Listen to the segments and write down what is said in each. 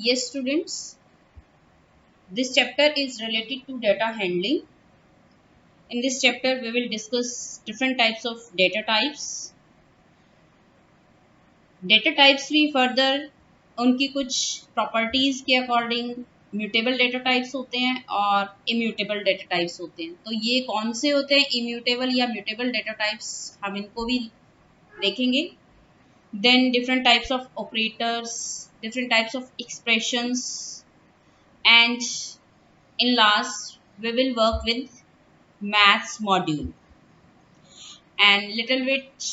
Yes, students, this chapter is related to data handling. In this chapter, we will discuss different types of data types. Data types भी further उनकी कुछ properties के according mutable data types होते हैं और immutable data types होते हैं. तो ये कौन से होते हैं immutable या mutable data types, हम इनको भी देखेंगे. Then different types of operators, different types of expressions, and in last we will work with maths module, and little bit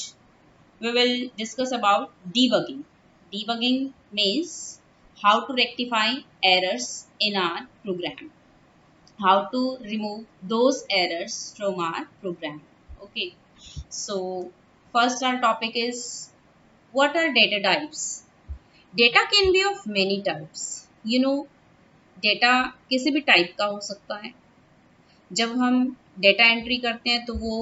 we will discuss about debugging. Debugging means how to rectify errors in our program, how to remove those errors from our program. Okay, so first our topic is what are data types. Data can be of many types. You know, data किसी भी type का हो सकता है. जब हम data entry करते हैं तो वो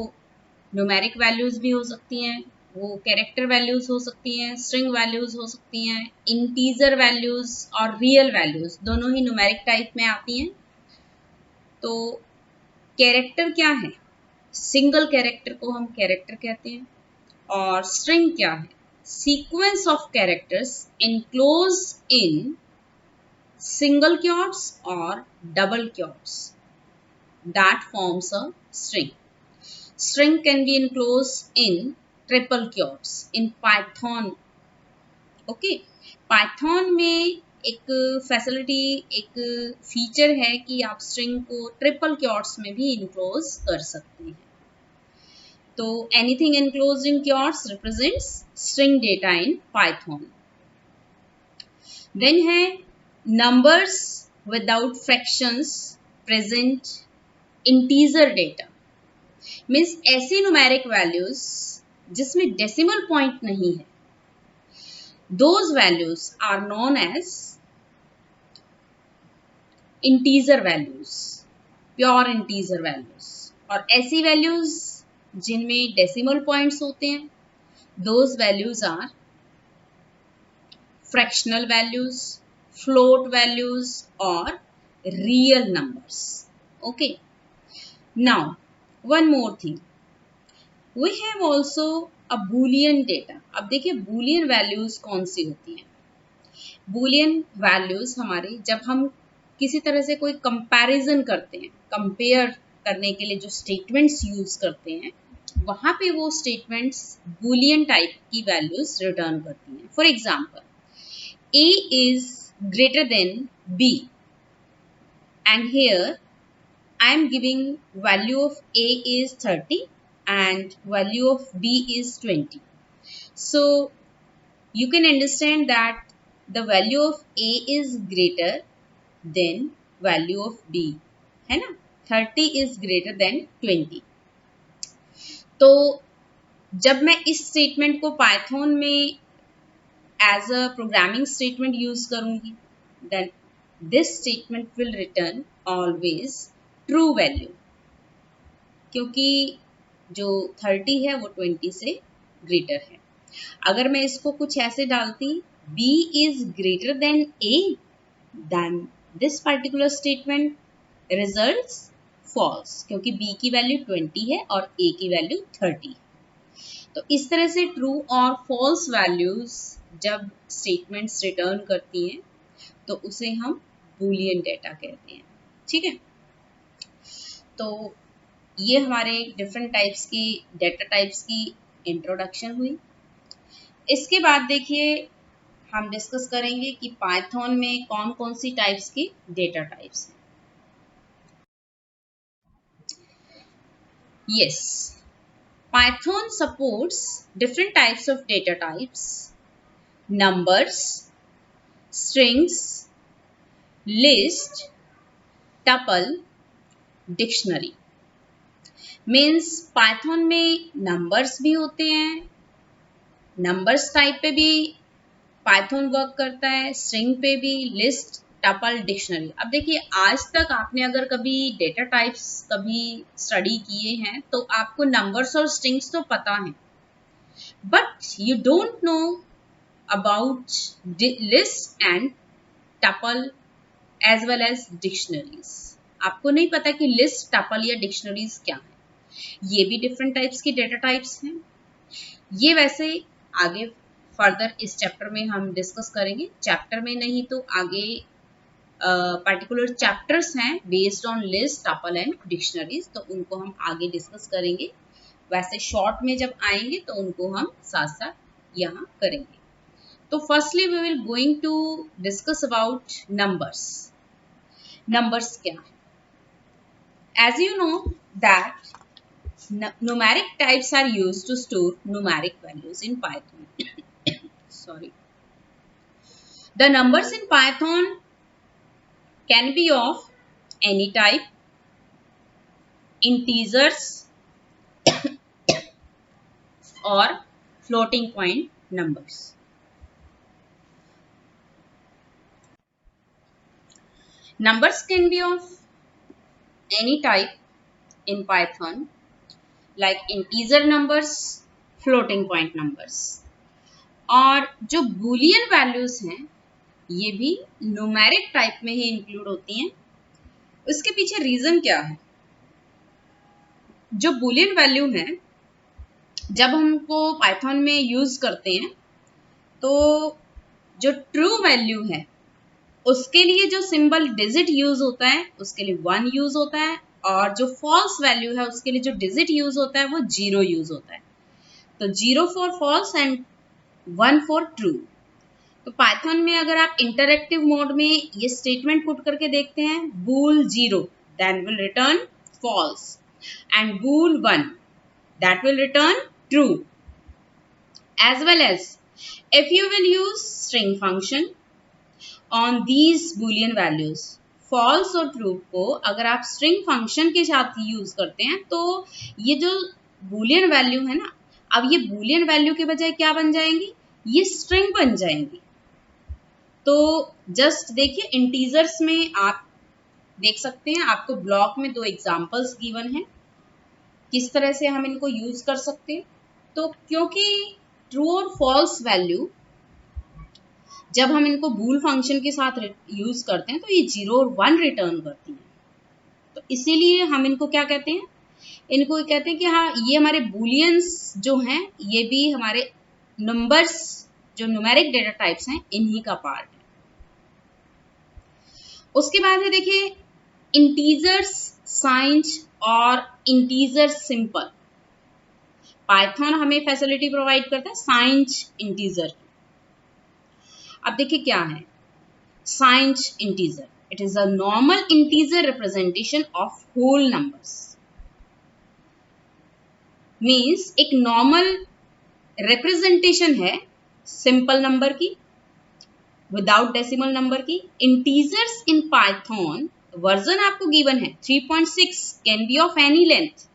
न्यूमेरिक वैल्यूज़ भी हो सकती हैं, वो कैरेक्टर वैल्यूज़ हो सकती हैं, स्ट्रिंग वैल्यूज़ हो सकती हैं, इंटीजर वैल्यूज़ और रियल वैल्यूज़ दोनों ही न्यूमेरिक टाइप में आती हैं. तो कैरेक्टर क्या है? सिंगल कैरेक्टर को हम कैरेक्टर कहते हैं. और स्ट्रिंग क्या है? Sequence of characters enclosed in single quotes or double quotes that forms a string. String can be enclosed in triple quotes in Python. Okay, Python में एक फैसिलिटी, एक फीचर है कि आप स्ट्रिंग को ट्रिपल क्योट्स में भी इनक्लोज कर सकते हैं. तो anything enclosed in quotes represents string data in Python. Then है numbers without fractions present integer data. Means ऐसी न्यूमेरिक वैल्यूज जिसमें डेसिमल पॉइंट नहीं है, those values are known as integer values, pure integer values. और ऐसी values जिनमें decimal points होते हैं, those values are fractional values, float values और real numbers. Okay, now one more thing, we have also a boolean data. अब देखिए Boolean values कौन सी होती हैं. बूलियन वैल्यूज हमारे, जब हम किसी तरह से कोई कंपैरिजन करते हैं, कंपेयर करने के लिए जो स्टेटमेंट्स यूज करते हैं, वहां पे वो स्टेटमेंट्स बूलियन टाइप की वैल्यूज रिटर्न करती हैं. For example, A is greater than B, and here I am giving value of A is 30 and value of B is 20. So you can understand that the value of A is greater than value of B, है ना. 30 is greater than 20. तो जब मैं इस statement को Python में as a programming statement use करूंगी, then this statement will return always true value, क्योंकि जो 30 है वो 20 से ग्रेटर है. अगर मैं इसको कुछ ऐसे डालती, B is greater than A, then this particular statement results false, क्योंकि B की वैल्यू 20 है और A की वैल्यू 30 है. तो इस तरह से ट्रू और फॉल्स वैल्यूज जब स्टेटमेंट्स रिटर्न करती हैं तो उसे हम बूलियन डेटा कहते हैं. ठीक है, तो ये हमारे डिफरेंट टाइप्स की डेटा टाइप्स की इंट्रोडक्शन हुई. इसके बाद देखिए हम डिस्कस करेंगे कि पाइथन में कौन कौन सी टाइप्स की डेटा टाइप्स हैं. Yes, Python supports different types of data types: numbers, strings, list, tuple, dictionary. Means Python में numbers भी होते हैं, numbers type पे भी Python वर्क करता है, string पे भी, list, tuple, dictionary. अब देखिए आज तक आपने अगर कभी डेटा टाइप्स कभी स्टडी किए हैं तो आपको नंबर्स और स्ट्रिंग्स तो पता है, but you don't know about list and tuple as well as dictionaries. आपको नहीं पता कि लिस्ट, टपल या डिक्शनरीज क्या है, ये भी डिफरेंट टाइप्स की डेटा टाइप्स हैं। ये वैसे आगे फर्दर इस चैप्टर में हम डिस्कस करेंगे, चैप्टर में नहीं तो आगे पर्टिकुलर चैप्टर्स हैं based on list, tuple and dictionaries, तो उनको हम आगे डिस्कस करेंगे। वैसे शॉर्ट में जब आएंगे तो उनको हम साथ साथ यहाँ करेंगे। तो firstly we will going to discuss about numbers. Numbers क्या है? As you know that numeric types are used to store numeric values in Python. Sorry. The numbers in Python can be of any type, integers or floating point numbers. Numbers can be of any type in Python, like integer numbers, floating point numbers. और जो boolean values हैं ये भी numeric type में ही include होती हैं। उसके पीछे रीजन क्या है? जो बूलियन वैल्यू है जब हमको पाइथन में यूज करते हैं तो जो ट्रू वैल्यू है उसके लिए जो सिंबल डिजिट यूज होता है उसके लिए 1 यूज होता है, और जो फॉल्स वैल्यू है उसके लिए जो डिजिट यूज होता है वो 0 यूज होता है। तो 0 for false and 1 for true. तो पाइथन में अगर आप इंटरैक्टिव मोड में ये स्टेटमेंट पुट करके देखते हैं, bool 0 then will return false and bool 1 that will return true, as well as if you will use string function on these boolean values, false और true को अगर आप string function के साथ यूज करते हैं तो ये जो boolean वैल्यू है ना, अब ये boolean वैल्यू के बजाय क्या बन जाएंगी? ये string बन जाएंगी। तो जस्ट देखिए इंटीजर्स में आप देख सकते हैं, आपको ब्लॉक में 2 एग्जांपल्स गिवन हैं किस तरह से हम इनको यूज कर सकते हैं। तो क्योंकि ट्रू और फॉल्स वैल्यू जब हम इनको बूल फंक्शन के साथ यूज करते हैं तो ये 0 और 1 रिटर्न करती हैं, तो इसीलिए हम इनको क्या कहते हैं? इनको कहते हैं कि हाँ ये हमारे बूलियंस जो हैं ये भी हमारे नंबर्स जो न्यूमेरिक डेटा टाइप्स हैं इन्हीं का पार्ट है। उसके बाद है देखिए इंटीजर्स साइंज और इंटीजर सिंपल। पाइथन हमें फैसिलिटी प्रोवाइड करता है साइंज इंटीजर। अब देखिए क्या है signed integer? It is a normal integer representation of whole numbers. Means एक नॉर्मल रिप्रेजेंटेशन है सिंपल नंबर की विदाउट डेसिमल नंबर की। इंटीजर्स इन पाइथन वर्जन आपको गिवन है 3.6 can be of any length.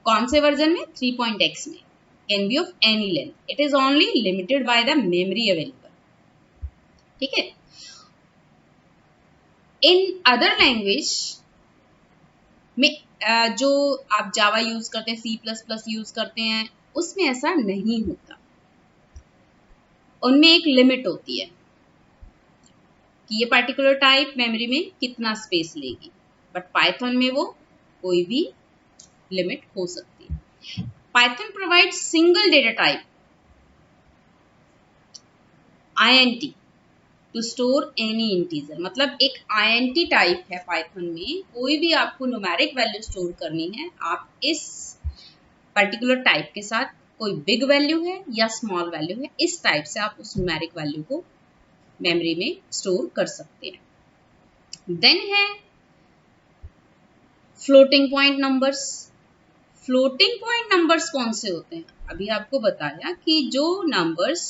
कौन से वर्जन में? 3.x में can be of any length. It is only limited by the memory available. ठीक है। इन अदर लैंग्वेज में जो आप जावा यूज करते हैं, C++ यूज करते हैं, उसमें ऐसा नहीं होता। उनमें एक लिमिट होती है कि ये पर्टिकुलर टाइप मेमोरी में कितना स्पेस लेगी, बट पाइथन में वो कोई भी लिमिट हो सकती है। Python provides single data type INT to store any integer. मतलब एक INT टाइप है पाइथन में, कोई भी आपको न्यूमेरिक वैल्यू स्टोर करनी है, आप इस पर्टिकुलर टाइप के साथ कोई बिग वैल्यू है या स्मॉल वैल्यू है, इस टाइप से आप उस न्यूमेरिक वैल्यू को मेमोरी में स्टोर कर सकते हैं। देन है floating point numbers. Floating point numbers कौन से होते हैं? अभी आपको बताया कि जो नंबर्स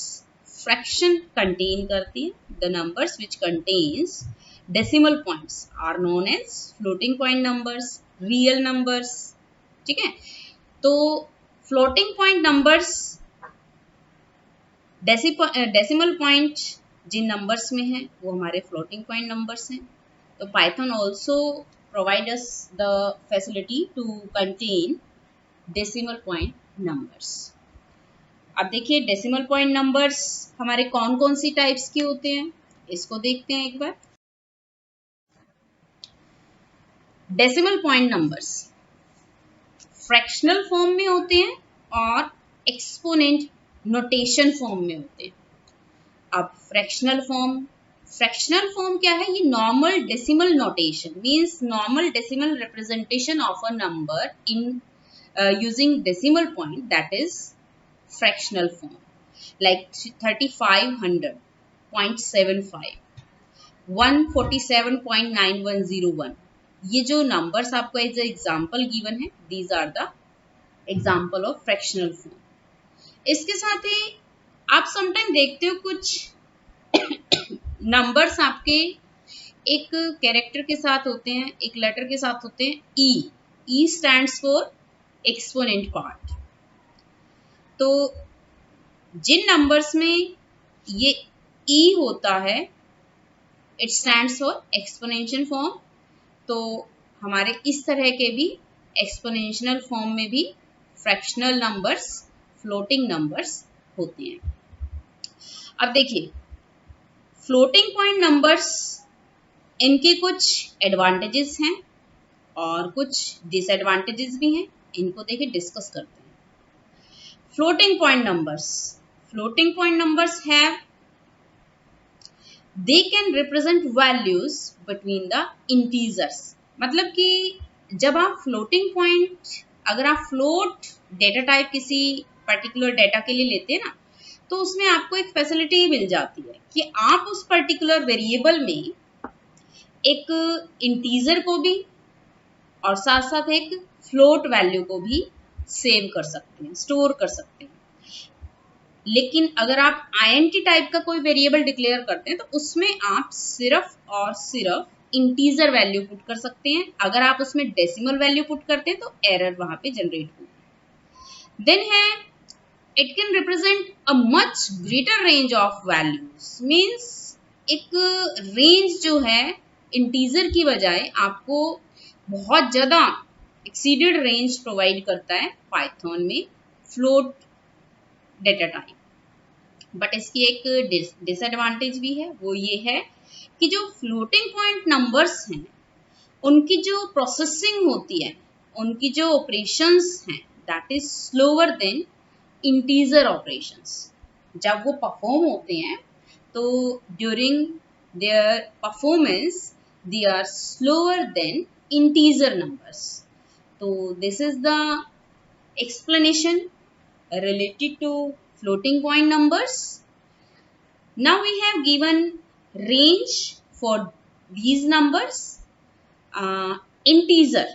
फ्रैक्शन कंटेन करती है, the numbers which contains decimal points are known as floating point numbers, real numbers. ठीक है। तो floating point numbers decimal point जिन नंबर्स में है वो हमारे फ्लोटिंग पॉइंट नंबर्स हैं। तो Python also provide us the facility to contain decimal point numbers. अब देखिए डेसिमल पॉइंट नंबर्स हमारे कौन कौन सी टाइप्स के होते हैं? इसको देखते हैं एक बार। Decimal point numbers fractional form में होते हैं और एक्सपोनेंट नोटेशन फॉर्म में होते हैं। अब फ्रैक्शनल फॉर्म क्या है? ये normal decimal notation means normal decimal representation of a number in using decimal point, that is fractional form, like 3500.75, 147.9101। ये जो नंबर्स आपको एज एग्जाम्पल गिवन है, these are the example of fractional form. इसके साथ ही आप समटाइम देखते हो कुछ नंबर्स आपके एक कैरेक्टर के साथ होते हैं, एक लेटर के साथ होते हैं, ई स्टैंड्स फॉर एक्सपोनेंट पार्ट। तो जिन नंबर्स में ये ई होता है, it stands for exponential form. तो हमारे इस तरह के भी एक्सपोनेंशियल फॉर्म में भी फ्रैक्शनल नंबर्स, फ्लोटिंग नंबर्स होते हैं। अब देखिए, फ्लोटिंग पॉइंट नंबर्स, इनके कुछ एडवांटेजेस हैं और कुछ डिसएडवांटेजेस भी हैं। इनको देखिए डिस्कस करते हैं। Floating point numbers have, they can represent values between the integers. मतलब कि जब आप फ्लोटिंग पॉइंट, अगर आप फ्लोट डेटा टाइप किसी पर्टिकुलर डेटा के लिए लेते हैं ना, तो उसमें आपको एक फैसिलिटी मिल जाती है कि आप उस पर्टिकुलर वेरिएबल में एक इंटीजर को भी और साथ साथ एक फ्लोट वैल्यू को भी सेव कर सकते हैं, स्टोर कर सकते हैं। लेकिन अगर आप आईएनटी टाइप का कोई वेरिएबल डिक्लेयर करते हैं तो उसमें आप सिर्फ और सिर्फ इंटीजर वैल्यू पुट कर सकते हैं। अगर आप उसमें डेसिमल वैल्यू पुट करते हैं तो एरर वहां पे जनरेट होगी। देन है, it can represent a much greater range of values, means एक रेंज जो है इंटीजर की बजाय आपको बहुत ज़्यादा एक्सीडेड रेंज प्रोवाइड करता है पाइथन में फ्लोट डेटा टाइप। बट इसकी एक डिसएडवांटेज भी है, वो ये है कि जो फ्लोटिंग पॉइंट नंबर्स हैं उनकी जो प्रोसेसिंग होती है, उनकी जो ऑपरेशंस हैं, that is slower than integer operations. जब वो परफॉर्म होते हैं तो during their performance they are slower than integer numbers. तो this is the explanation related to floating point numbers. Now we have given range for these numbers, integer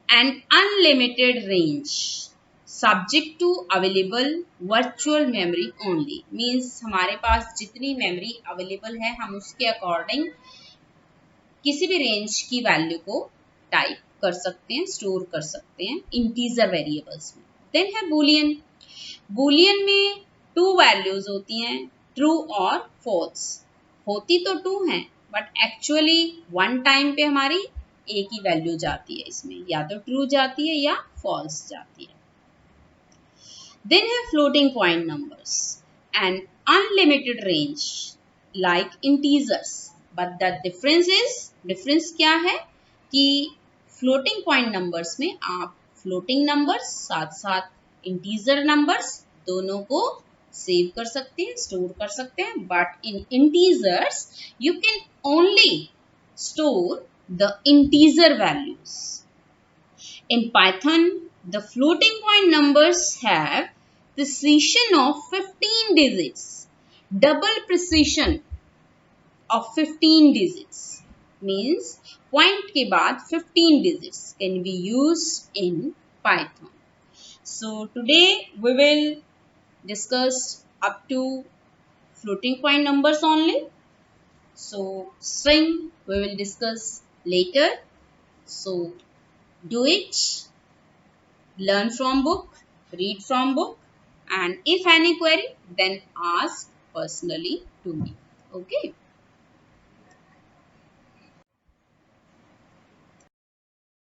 and unlimited range subject to available virtual memory only, means हमारे पास जितनी memory available है हम उसके according किसी भी range की value को type कर सकते हैं, स्टोर कर सकते हैं इंटीजर वेरिएबल्स में। देन है बूलियन। बूलियन में 2 वैल्यूज होती हैं, ट्रू और फॉल्स। होती तो 2 हैं बट एक्चुअली वन टाइम पे हमारी एक ही वैल्यू जाती है, इसमें या तो ट्रू जाती है या फॉल्स जाती है। देन है floating point numbers and unlimited range like integers, but the difference क्या है कि फ्लोटिंग पॉइंट नंबर्स में आप फ्लोटिंग नंबर्स साथ साथ इंटीजर नंबर्स दोनों को सेव कर सकते हैं, स्टोर कर सकते हैं। But in integers you can only store the integer values. In Python, the floating point numbers have precision of 15 digits, double precision of 15 digits, means point के बाद 15 digits can be used in Python. So today we will discuss up to floating point numbers only. So string we will discuss later. So do it, learn from book, read from book, and if any query then ask personally to me. Okay.